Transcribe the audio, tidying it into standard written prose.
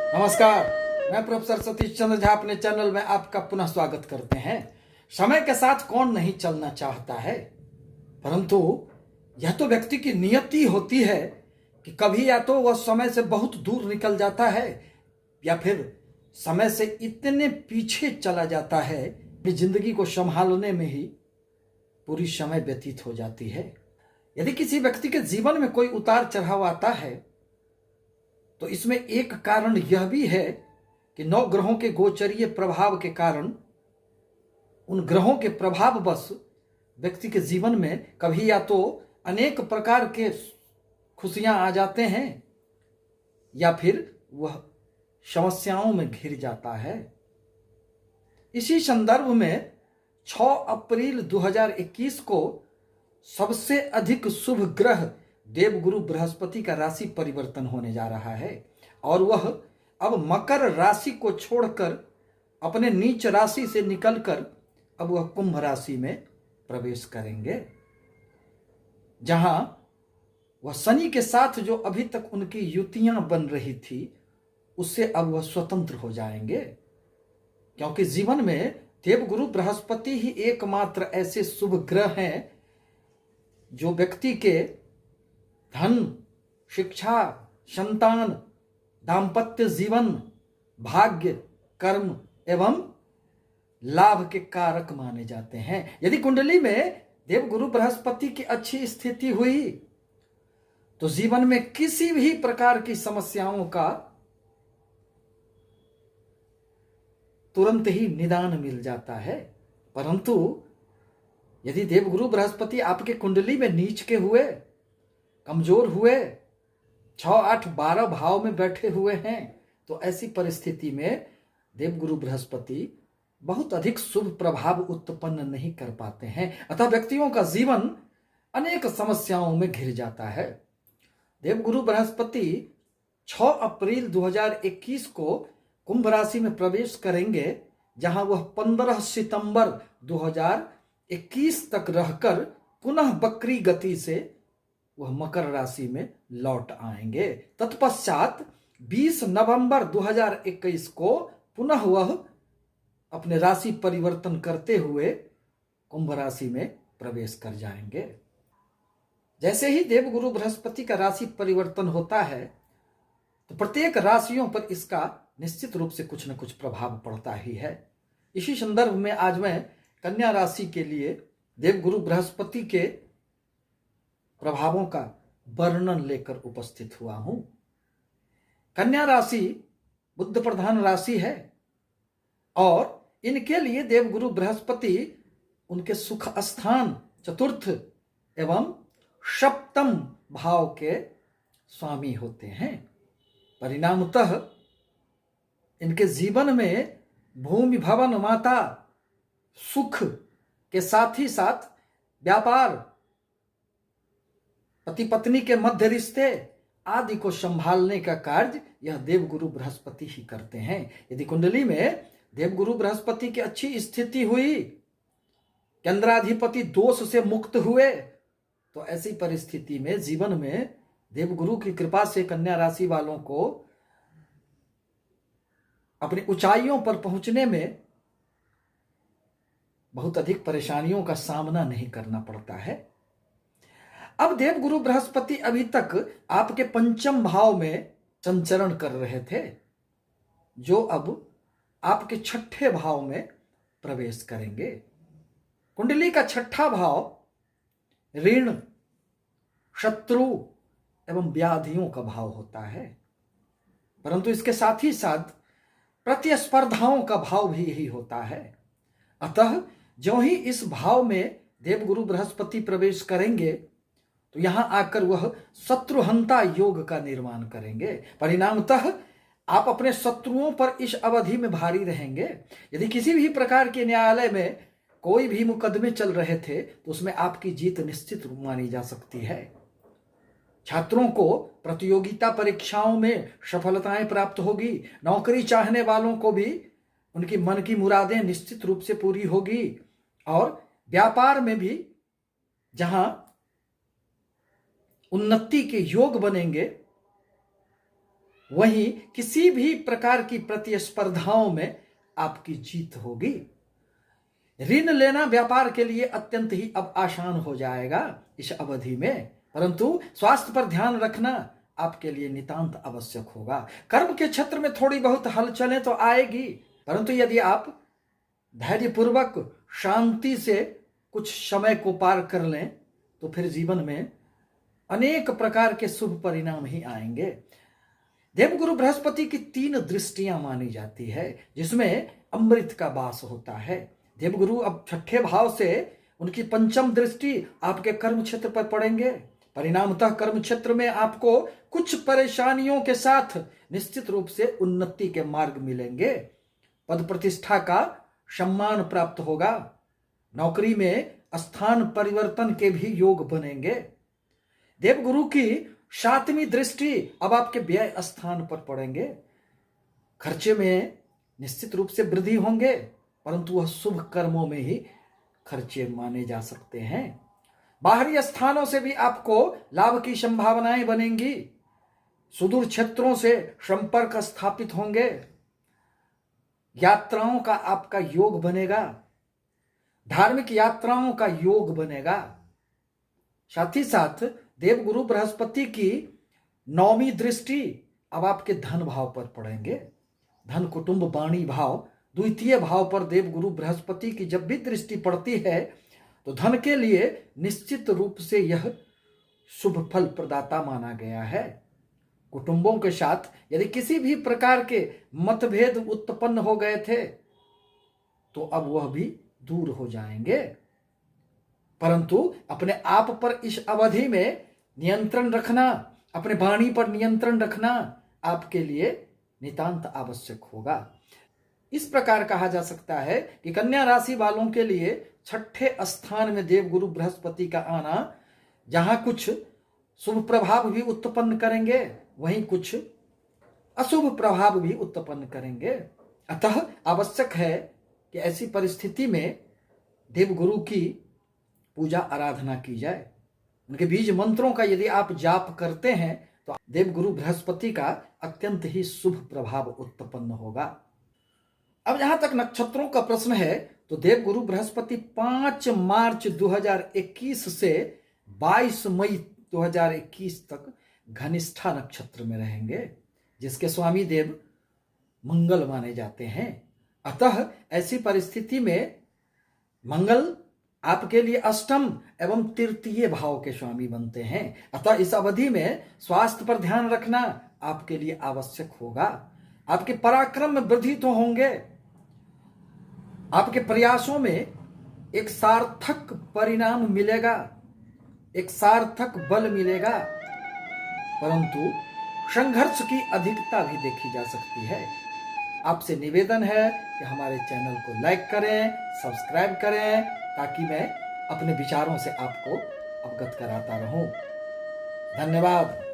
नमस्कार। मैं प्रोफेसर सतीश चंद्र झा अपने चैनल में आपका पुनः स्वागत करते हैं। समय के साथ कौन नहीं चलना चाहता है, परंतु यह तो व्यक्ति की नियति होती है कि कभी या तो वह समय से बहुत दूर निकल जाता है या फिर समय से इतने पीछे चला जाता है कि जिंदगी को संभालने में ही पूरी समय व्यतीत हो जाती है। यदि किसी व्यक्ति के जीवन में कोई उतार चढ़ाव आता है तो इसमें एक कारण यह भी है कि 9 ग्रहों के गोचरीय प्रभाव के कारण उन ग्रहों के प्रभाव बस व्यक्ति के जीवन में कभी या तो अनेक प्रकार के खुशियां आ जाते हैं या फिर वह समस्याओं में घिर जाता है। इसी संदर्भ में 6 अप्रैल 2021 को सबसे अधिक शुभ ग्रह देवगुरु बृहस्पति का राशि परिवर्तन होने जा रहा है और वह अब मकर राशि को छोड़कर अपने नीच राशि से निकलकर अब वह कुंभ राशि में प्रवेश करेंगे, जहां वह शनि के साथ जो अभी तक उनकी युतियां बन रही थी उससे अब वह स्वतंत्र हो जाएंगे, क्योंकि जीवन में देवगुरु बृहस्पति ही एकमात्र ऐसे शुभ ग्रह हैं जो व्यक्ति के धन, शिक्षा, संतान, दाम्पत्य जीवन, भाग्य, कर्म एवं लाभ के कारक माने जाते हैं। यदि कुंडली में देवगुरु बृहस्पति की अच्छी स्थिति हुई तो जीवन में किसी भी प्रकार की समस्याओं का तुरंत ही निदान मिल जाता है। परंतु यदि देवगुरु बृहस्पति आपके कुंडली में नीच के हुए, कमजोर हुए, 6, 8, 12 भाव में बैठे हुए हैं तो ऐसी परिस्थिति में देवगुरु बृहस्पति बहुत अधिक शुभ प्रभाव उत्पन्न नहीं कर पाते हैं, अतः व्यक्तियों का जीवन अनेक समस्याओं में घिर जाता है। देवगुरु बृहस्पति 6 अप्रैल 2021 को कुंभ राशि में प्रवेश करेंगे, जहां वह 15 सितंबर 2021 तक रहकर पुनः वक्री गति से वह मकर राशि में लौट आएंगे। तत्पश्चात 20 नवंबर 2021 को पुनः वह अपने राशि परिवर्तन करते हुए कुंभ राशि में प्रवेश कर जाएंगे। जैसे ही देवगुरु बृहस्पति का राशि परिवर्तन होता है तो प्रत्येक राशियों पर इसका निश्चित रूप से कुछ न कुछ प्रभाव पड़ता ही है। इसी संदर्भ में आज मैं कन्या राशि के लिए देवगुरु बृहस्पति के प्रभावों का वर्णन लेकर उपस्थित हुआ हूं। कन्या राशि बुध प्रधान राशि है और इनके लिए देवगुरु बृहस्पति उनके सुख स्थान चतुर्थ एवं सप्तम भाव के स्वामी होते हैं। परिणामतः इनके जीवन में भूमि, भवन, माता, सुख के साथ ही साथ व्यापार, पति पत्नी के मध्य रिश्ते आदि को संभालने का कार्य यह देवगुरु बृहस्पति ही करते हैं। यदि कुंडली में देवगुरु बृहस्पति की अच्छी स्थिति हुई, केंद्राधिपति दोष से मुक्त हुए, तो ऐसी परिस्थिति में जीवन में देवगुरु की कृपा से कन्या राशि वालों को अपनी ऊंचाइयों पर पहुंचने में बहुत अधिक परेशानियों का सामना नहीं करना पड़ता है। अब देवगुरु बृहस्पति अभी तक आपके पंचम भाव में संचरण कर रहे थे, जो अब आपके छठे भाव में प्रवेश करेंगे। कुंडली का छठा भाव ऋण, शत्रु एवं व्याधियों का भाव होता है, परंतु इसके साथ ही साथ प्रतिस्पर्धाओं का भाव भी यही होता है। अतः जो ही इस भाव में देवगुरु बृहस्पति प्रवेश करेंगे तो यहां आकर वह शत्रुहंता योग का निर्माण करेंगे। परिणामतः आप अपने शत्रुओं पर इस अवधि में भारी रहेंगे। यदि किसी भी प्रकार के न्यायालय में कोई भी मुकदमे चल रहे थे तो उसमें आपकी जीत निश्चित मानी जा सकती है। छात्रों को प्रतियोगिता परीक्षाओं में सफलताएं प्राप्त होगी। नौकरी चाहने वालों को भी उनकी मन की मुरादें निश्चित रूप से पूरी होगी और व्यापार में भी जहां उन्नति के योग बनेंगे वहीं किसी भी प्रकार की प्रतिस्पर्धाओं में आपकी जीत होगी। ऋण लेना व्यापार के लिए अत्यंत ही अब आसान हो जाएगा इस अवधि में, परंतु स्वास्थ्य पर ध्यान रखना आपके लिए नितांत आवश्यक होगा। कर्म के क्षेत्र में थोड़ी बहुत हलचलें तो आएगी, परंतु यदि आप धैर्यपूर्वक शांति से कुछ समय को पार कर लें तो फिर जीवन में अनेक प्रकार के शुभ परिणाम ही आएंगे। देवगुरु बृहस्पति की 3 दृष्टियां मानी जाती है, जिसमें अमृत का वास होता है। देवगुरु अब 6ठे भाव से उनकी 5म दृष्टि आपके कर्म क्षेत्र पर पड़ेंगे। परिणामतः कर्म क्षेत्र में आपको कुछ परेशानियों के साथ निश्चित रूप से उन्नति के मार्ग मिलेंगे। पद प्रतिष्ठा का सम्मान प्राप्त होगा। नौकरी में स्थान परिवर्तन के भी योग बनेंगे। देवगुरु की 7वीं दृष्टि अब आपके व्यय स्थान पर पड़ेंगे। खर्चे में निश्चित रूप से वृद्धि होंगे, परंतु वह शुभ कर्मों में ही खर्चे माने जा सकते हैं। बाहरी स्थानों से भी आपको लाभ की संभावनाएं बनेंगी। सुदूर क्षेत्रों से संपर्क स्थापित होंगे। यात्राओं का आपका योग बनेगा। धार्मिक यात्राओं का योग बनेगा। साथ ही साथ देवगुरु बृहस्पति की 9वीं दृष्टि अब आपके धन भाव पर पड़ेंगे। धन, कुटुंब, वाणी भाव, 2य भाव पर देवगुरु बृहस्पति की जब भी दृष्टि पड़ती है तो धन के लिए निश्चित रूप से यह शुभ फल प्रदाता माना गया है। कुटुंबों के साथ यदि किसी भी प्रकार के मतभेद उत्पन्न हो गए थे तो अब वह भी दूर हो जाएंगे, परंतु अपने आप पर इस अवधि में नियंत्रण रखना, अपने वाणी पर नियंत्रण रखना आपके लिए नितांत आवश्यक होगा। इस प्रकार कहा जा सकता है कि कन्या राशि वालों के लिए 6ठे स्थान में देवगुरु बृहस्पति का आना जहां कुछ शुभ प्रभाव भी उत्पन्न करेंगे, वहीं कुछ अशुभ प्रभाव भी उत्पन्न करेंगे। अतः आवश्यक है कि ऐसी परिस्थिति में देवगुरु की पूजा आराधना की जाए। उनके बीज मंत्रों का यदि आप जाप करते हैं तो देवगुरु बृहस्पति का अत्यंत ही शुभ प्रभाव उत्पन्न होगा। अब जहां तक नक्षत्रों का प्रश्न है तो देवगुरु बृहस्पति 5 मार्च 2021 से 22 मई 2021 तक घनिष्ठा नक्षत्र में रहेंगे, जिसके स्वामी देव मंगल माने जाते हैं। अतः ऐसी परिस्थिति में मंगल आपके लिए अष्टम एवं 3य भाव के स्वामी बनते हैं। अतः इस अवधि में स्वास्थ्य पर ध्यान रखना आपके लिए आवश्यक होगा। आपके पराक्रम में वृद्धि तो होंगे, आपके प्रयासों में एक सार्थक परिणाम मिलेगा, एक सार्थक बल मिलेगा, परंतु संघर्ष की अधिकता भी देखी जा सकती है। आपसे निवेदन है कि हमारे चैनल को लाइक करें, सब्सक्राइब करें, ताकि मैं अपने विचारों से आपको अवगत कराता रहूं। धन्यवाद।